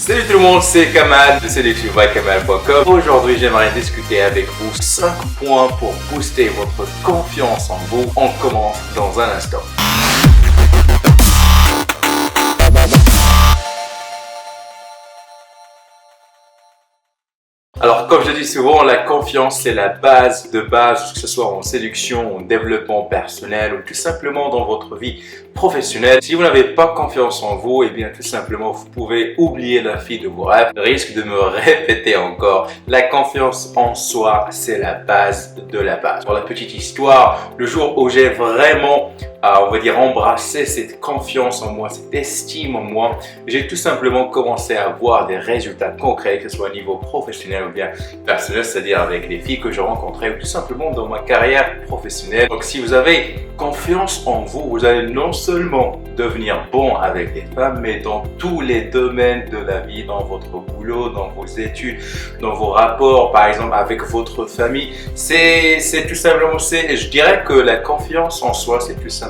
Salut tout le monde, c'est Kamal de séductionbykamal.com. Aujourd'hui, j'aimerais discuter avec vous 5 points pour booster votre confiance en vous. On commence dans un instant. Alors, comme je dis souvent, la confiance, c'est la base de base, que ce soit en séduction, en développement personnel ou tout simplement dans votre vie professionnelle. Si vous n'avez pas confiance en vous, eh bien, tout simplement, vous pouvez oublier la fille de vos rêves. Je risque de me répéter encore. La confiance en soi, c'est la base de la base. Pour la petite histoire, le jour où j'ai vraiment on va dire embrasser cette confiance en moi, cette estime en moi, j'ai tout simplement commencé à avoir des résultats concrets, que ce soit au niveau professionnel ou bien personnel, c'est-à-dire avec les filles que je rencontrais ou tout simplement dans ma carrière professionnelle. Donc si vous avez confiance en vous, vous allez non seulement devenir bon avec les femmes, mais dans tous les domaines de la vie, dans votre boulot, dans vos études, dans vos rapports, par exemple avec votre famille. C'est tout simplement, je dirais que la confiance en soi, c'est tout simplement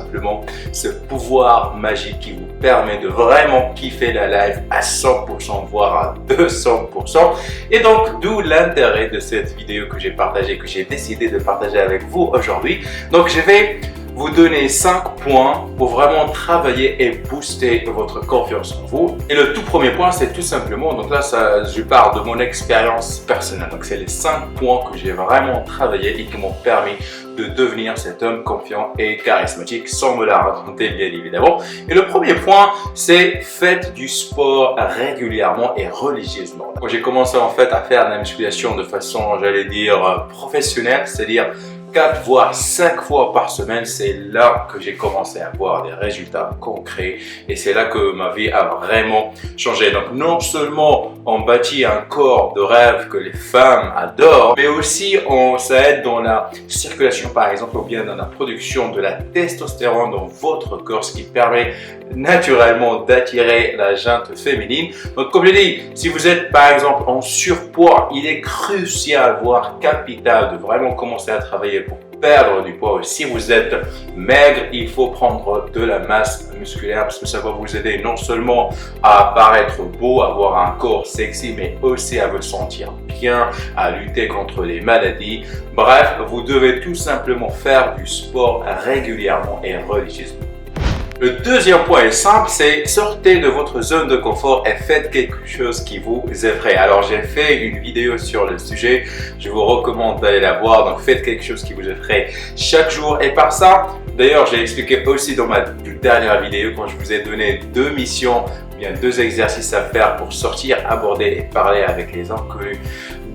ce pouvoir magique qui vous permet de vraiment kiffer la life à 100%, voire à 200%. Et donc, d'où l'intérêt de cette vidéo que j'ai partagée, que j'ai décidé de partager avec vous aujourd'hui. Donc, je vais vous donner 5 points pour vraiment travailler et booster votre confiance en vous. Et le tout premier point, c'est tout simplement, donc là, je parle de mon expérience personnelle. Donc, c'est les 5 points que j'ai vraiment travaillé et qui m'ont permis de devenir cet homme confiant et charismatique sans me la raconter, bien évidemment. Et le premier point, c'est faites du sport régulièrement et religieusement. Quand j'ai commencé en fait à faire de la musculation de façon, j'allais dire, professionnelle, c'est-à-dire 4 voire 5 fois par semaine, c'est là que j'ai commencé à avoir des résultats concrets et c'est là que ma vie a vraiment changé. Donc non seulement on bâtit un corps de rêve que les femmes adorent, mais aussi ça aide dans la circulation par exemple ou bien dans la production de la testostérone dans votre corps, ce qui permet naturellement d'attirer la junte féminine. Donc comme je dis, si vous êtes par exemple en surpoids, il est crucial, voire capital de vraiment commencer à travailler pour perdre du poids. Si vous êtes maigre, il faut prendre de la masse musculaire parce que ça va vous aider non seulement à paraître beau, avoir un corps sexy, mais aussi à vous sentir bien, à lutter contre les maladies. Bref, vous devez tout simplement faire du sport régulièrement et religieusement. Le deuxième point est simple, c'est sortez de votre zone de confort et faites quelque chose qui vous effraie. Alors j'ai fait une vidéo sur le sujet, je vous recommande d'aller la voir, donc faites quelque chose qui vous effraie chaque jour. Et par ça, d'ailleurs j'ai expliqué aussi dans ma toute dernière vidéo quand je vous ai donné 2 missions, bien 2 exercices à faire pour sortir, aborder et parler avec les inconnus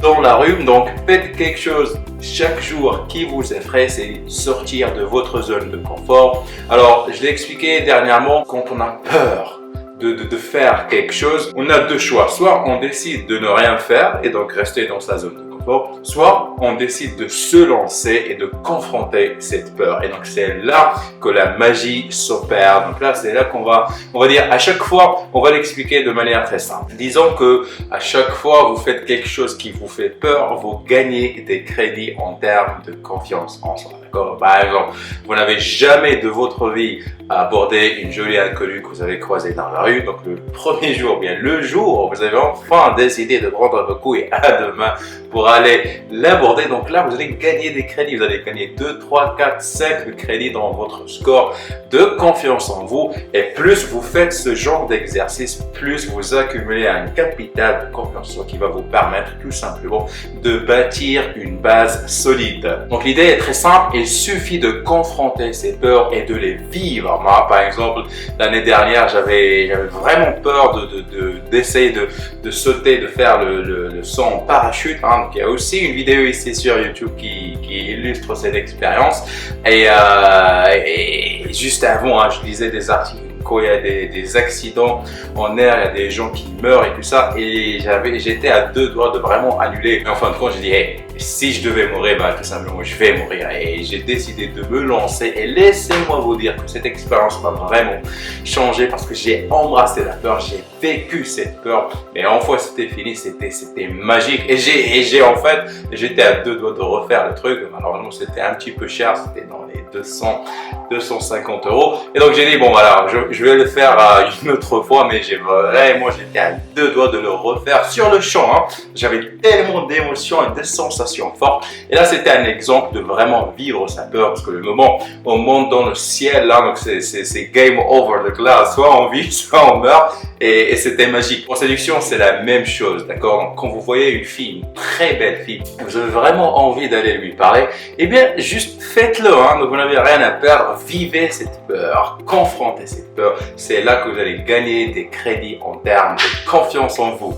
dans la rue. Donc faites quelque chose chaque jour qui vous effraie, c'est sortir de votre zone de confort. Alors je l'ai expliqué dernièrement, quand on a peur de faire quelque chose, on a 2 choix. Soit on décide de ne rien faire et donc rester dans sa zone de confort, soit on décide de se lancer et de confronter cette peur. Et donc c'est là que la magie s'opère. Donc là c'est là qu'on va dire à chaque fois, on va l'expliquer de manière très simple. Disons que à chaque fois vous faites quelque chose qui vous fait peur, vous gagnez des crédits en termes de confiance en soi. D'accord ? Par exemple, vous n'avez jamais de votre vie abordé une jolie inconnue que vous avez croisée dans la rue. Donc le premier jour, bien le jour où vous avez enfin décidé de prendre vos couilles à deux mains pour aller l'aborder. Donc là, vous allez gagner des crédits. Vous allez gagner 2, 3, 4, 5 crédits dans votre score de confiance en vous. Et plus vous faites ce genre d'exercice, plus vous accumulez un capital de confiance en soi qui va vous permettre tout simplement de bâtir une base solide. Donc l'idée est très simple. Il suffit de confronter ces peurs et de les vivre. Moi, par exemple, l'année dernière, j'avais vraiment peur d'essayer de sauter, de faire le saut en parachute. Donc, il y a aussi une vidéo ici sur YouTube qui illustre cette expérience. Et juste avant, je lisais des articles. Quand il y a des accidents en air, il y a des gens qui meurent et tout ça. Et j'étais à 2 doigts de vraiment annuler. Mais en fin de compte, je dis, hey, si je devais mourir, tout simplement, je vais mourir. Et j'ai décidé de me lancer. Et laissez-moi vous dire que cette expérience m'a vraiment changé parce que j'ai embrassé la peur, j'ai vécu cette peur. Mais une fois c'était fini, c'était magique. Et j'étais à 2 doigts de refaire le truc. Malheureusement, c'était un petit peu cher, c'était dans les 250 euros. Et donc j'ai dit, bon voilà, je vais le faire une autre fois, mais j'étais à 2 doigts de le refaire sur le champ. J'avais tellement d'émotions et de sensations fortes. Et là, c'était un exemple de vraiment vivre sa peur, parce que le moment où on monte dans le ciel, là, donc c'est game over the glass. Soit on vit, soit on meurt. Et c'était magique. En séduction, c'est la même chose, d'accord? Donc, quand vous voyez une fille, une très belle fille, vous avez vraiment envie d'aller lui parler, eh bien, juste faites-le, Donc, vous n'avez rien à perdre. Vivez cette peur, confrontez cette peur. C'est là que vous allez gagner des crédits en termes de confiance en vous.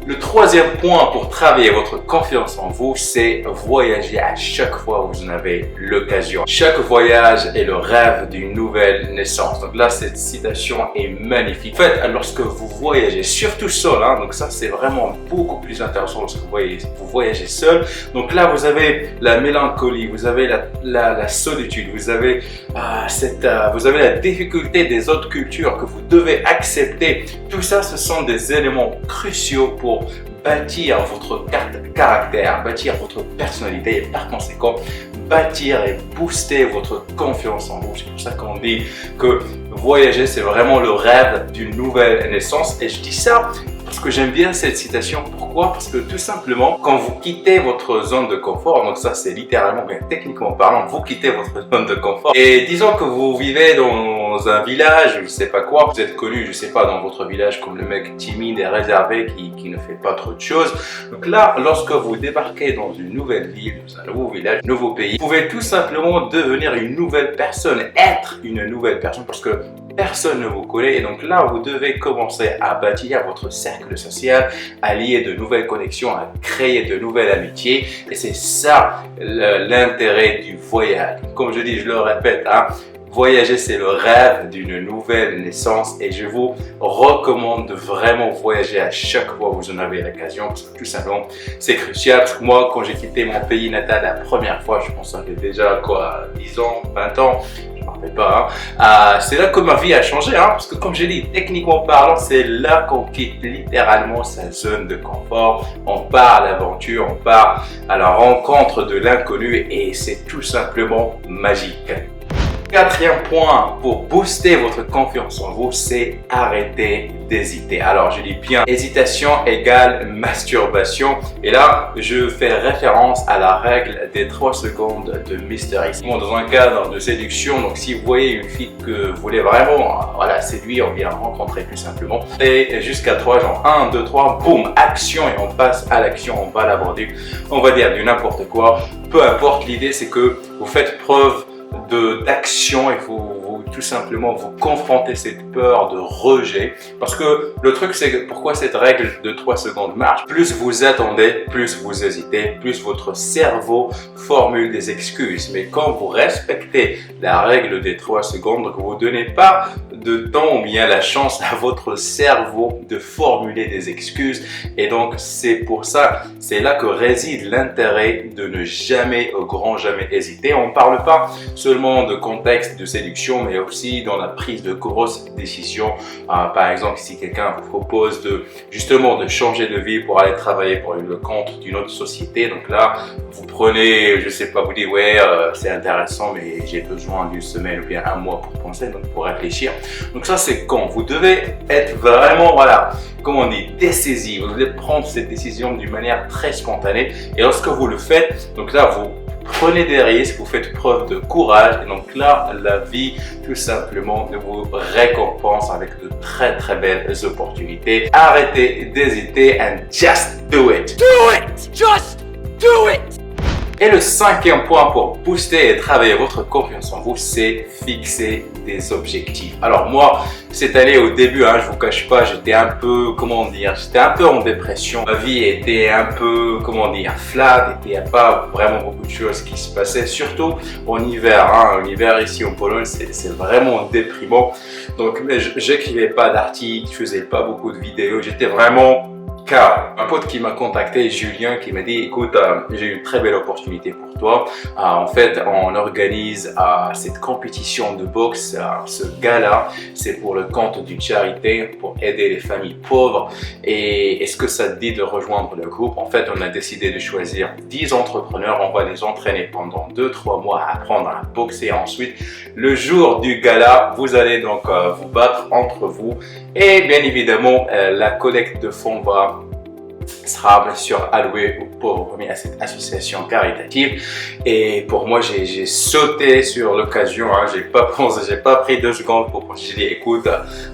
Le troisième point pour travailler votre confiance en vous, c'est voyager à chaque fois où vous en avez l'occasion. Chaque voyage est le rêve d'une nouvelle naissance. Donc là, cette citation est magnifique. En fait, lorsque vous voyagez, surtout seul, donc ça c'est vraiment beaucoup plus intéressant lorsque vous voyagez seul. Donc là, vous avez la mélancolie, vous avez la solitude, vous avez la difficulté des autres cultures que vous devez accepter. Tout ça, ce sont des éléments cruciaux pour bâtir votre caractère, bâtir votre personnalité et par conséquent bâtir et booster votre confiance en vous. C'est pour ça qu'on dit que voyager, c'est vraiment le rêve d'une nouvelle naissance. Et je dis ça parce que j'aime bien cette citation. Pourquoi? Parce que tout simplement, quand vous quittez votre zone de confort, donc ça c'est littéralement, bien techniquement parlant, vous quittez votre zone de confort. Et disons que vous vivez dans un village, je sais pas quoi, vous êtes connu, je sais pas, dans votre village comme le mec timide et réservé qui ne fait pas trop de choses. Donc là, lorsque vous débarquez dans une nouvelle ville, dans un nouveau village, un nouveau pays, vous pouvez tout simplement devenir une nouvelle personne, être une nouvelle personne parce que personne ne vous connaît et donc là vous devez commencer à bâtir votre cercle social, à lier de nouvelles connexions, à créer de nouvelles amitiés et c'est ça l'intérêt du voyage. Comme je dis, je le répète, voyager, c'est le rêve d'une nouvelle naissance et je vous recommande de vraiment voyager à chaque fois que vous en avez l'occasion parce que tout simplement, c'est crucial. Parce que moi, quand j'ai quitté mon pays natal la première fois, je pense que ça fait déjà 10 ans, 20 ans, je ne me rappelle pas. C'est là que ma vie a changé parce que comme j'ai dit, techniquement parlant, c'est là qu'on quitte littéralement sa zone de confort. On part à l'aventure, on part à la rencontre de l'inconnu et c'est tout simplement magique. Quatrième point pour booster votre confiance en vous, c'est arrêter d'hésiter. Alors, je dis bien hésitation égale masturbation. Et là, je fais référence à la règle des 3 secondes de Mr. X. Bon, dans un cadre de séduction, donc si vous voyez une fille que vous voulez vraiment séduire ou bien rencontrer plus simplement, et jusqu'à 3, genre 1, 2, 3, boum, action et on passe à l'action, on va l'aborder, on va dire du n'importe quoi. Peu importe, l'idée c'est que vous faites preuve d'action et vous tout simplement vous confrontez cette peur de rejet parce que le truc c'est que pourquoi cette règle de 3 secondes marche, plus vous attendez, plus vous hésitez, plus votre cerveau formule des excuses. Mais quand vous respectez la règle des 3 secondes, donc vous ne donnez pas de temps ou bien la chance à votre cerveau de formuler des excuses et donc c'est pour ça, c'est là que réside l'intérêt de ne jamais, au grand jamais hésiter. On ne parle pas seulement de contexte de séduction mais aussi dans la prise de grosses décisions. Par exemple, si quelqu'un vous propose de changer de vie pour aller travailler pour le compte d'une autre société, donc là, vous prenez, je sais pas, vous dites ouais, c'est intéressant, mais j'ai besoin d'une semaine ou bien un mois pour penser, donc pour réfléchir. Donc ça, c'est quand vous devez être vraiment, comment on dit, décisif. Vous devez prendre cette décision d'une manière très spontanée. Et lorsque vous le faites, donc là, vous prenez des risques, vous faites preuve de courage et donc là, la vie tout simplement vous récompense avec de très très belles opportunités. Arrêtez d'hésiter and just do it. Do it! Just do it! Et le 5e point pour booster et travailler votre confiance en vous, c'est fixer des objectifs. Alors moi, cette année au début, je vous cache pas, j'étais un peu, j'étais un peu en dépression. Ma vie était un peu, flat, il n'y a pas vraiment beaucoup de choses qui se passaient, surtout en hiver. En hiver ici en Pologne, c'est vraiment déprimant. Donc j'écrivais pas d'articles, je faisais pas beaucoup de vidéos, j'étais vraiment Car un pote qui m'a contacté, Julien, qui m'a dit écoute, j'ai une très belle opportunité pour toi. En fait, on organise cette compétition de boxe, ce gala, c'est pour le compte d'une charité pour aider les familles pauvres. Et est-ce que ça te dit de rejoindre le groupe? En fait, on a décidé de choisir 10 entrepreneurs. On va les entraîner pendant 2-3 mois à apprendre à boxer. Ensuite, le jour du gala, vous allez donc vous battre entre vous. Et bien évidemment, la collecte de fonds sera bien sûr allouée aux pauvres, mais à cette association caritative. Et pour moi, j'ai sauté sur l'occasion. J'ai pas pensé, j'ai pas pris 2 secondes pour penser. J'ai dit écoute,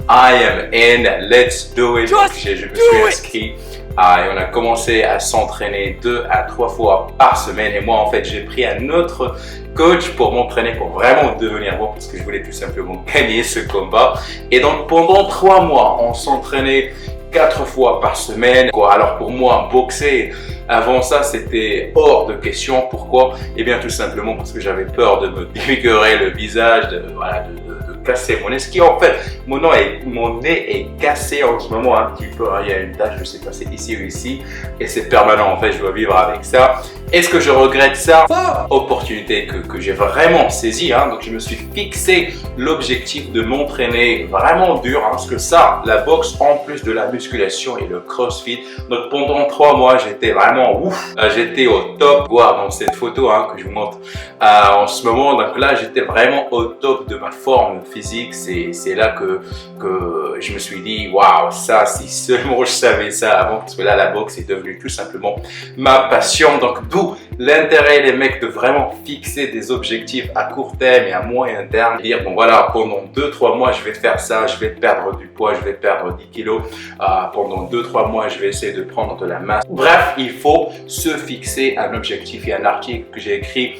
I am in, let's do it. Donc, je me suis inscrit. Et on a commencé à s'entraîner 2 à 3 fois par semaine. Et moi, en fait, j'ai pris un autre coach pour m'entraîner, pour vraiment devenir bon, parce que je voulais tout simplement gagner ce combat. Et donc, pendant 3 mois, on s'entraînait 4 fois par semaine. Alors pour moi, boxer, avant ça, c'était hors de question. Pourquoi? Eh bien, tout simplement parce que j'avais peur de me défigurer le visage, de casser mon nez. Ce qui en fait, mon nez est cassé en ce moment un petit peu. Il y a une tache, je sais pas, c'est ici ou ici. Et c'est permanent, en fait, je dois vivre avec ça. Est-ce que je regrette ça? Opportunité que j'ai vraiment saisie. Donc je me suis fixé l'objectif de m'entraîner vraiment dur. Parce que ça, la boxe, en plus de la musculation et le crossfit. Donc pendant 3 mois, j'étais vraiment ouf. J'étais au top. Voir dans cette photo que je vous montre en ce moment. Donc là, j'étais vraiment au top de ma forme physique. C'est là que je me suis dit, waouh, ça, si seulement je savais ça avant. Parce que là, la boxe est devenue tout simplement ma passion. Donc d'où l'intérêt les mecs de vraiment fixer des objectifs à court terme et à moyen terme. Dire bon voilà, pendant 2-3 mois je vais faire ça, je vais perdre du poids, je vais perdre 10 kilos. Pendant 2-3 mois je vais essayer de prendre de la masse. Bref, il faut se fixer un objectif. Il y a un article que j'ai écrit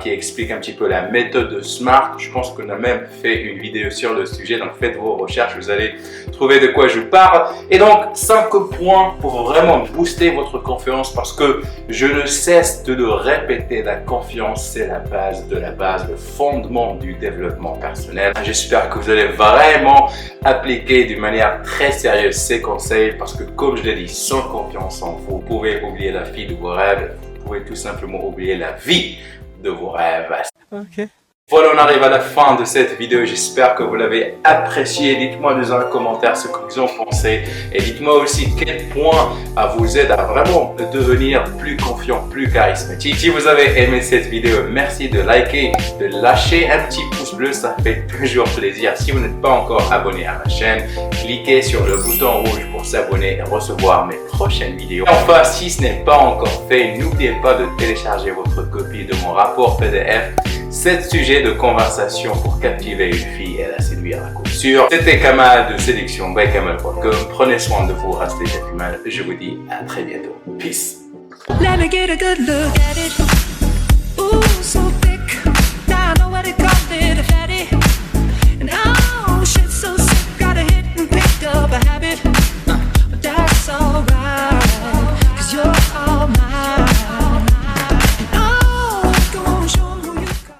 qui explique un petit peu la méthode SMART. Je pense qu'on a même fait une vidéo sur le sujet, donc faites vos recherches, vous allez trouver de quoi je parle. Et donc 5 points pour vraiment booster votre confiance, parce que je ne cesse de le répéter, la confiance c'est la base de la base, le fondement du développement personnel. J'espère que vous allez vraiment appliquer d'une manière très sérieuse ces conseils, parce que comme je l'ai dit, sans confiance en vous, vous pouvez oublier la fille de vos rêves, vous pouvez tout simplement oublier la vie de vos rêves. Ok. Voilà, on arrive à la fin de cette vidéo. J'espère que vous l'avez apprécié. Dites-moi dans un commentaire ce que vous en pensez. Et dites-moi aussi quel point vous aide à vraiment devenir plus confiant, plus charismatique. Si vous avez aimé cette vidéo, merci de liker, de lâcher un petit pouce bleu. Ça fait toujours plaisir. Si vous n'êtes pas encore abonné à ma chaîne, cliquez sur le bouton rouge pour s'abonner et recevoir mes prochaines vidéos. Enfin, si ce n'est pas encore fait, n'oubliez pas de télécharger votre copie de mon rapport PDF. 7 sujets de conversation pour captiver une fille et la séduire à coup sûr. C'était Kamal de séduction by Kamal.com. Prenez soin de vous, restez gentleman. Je vous dis à très bientôt. Peace. Let me get a good look at it. Ooh, so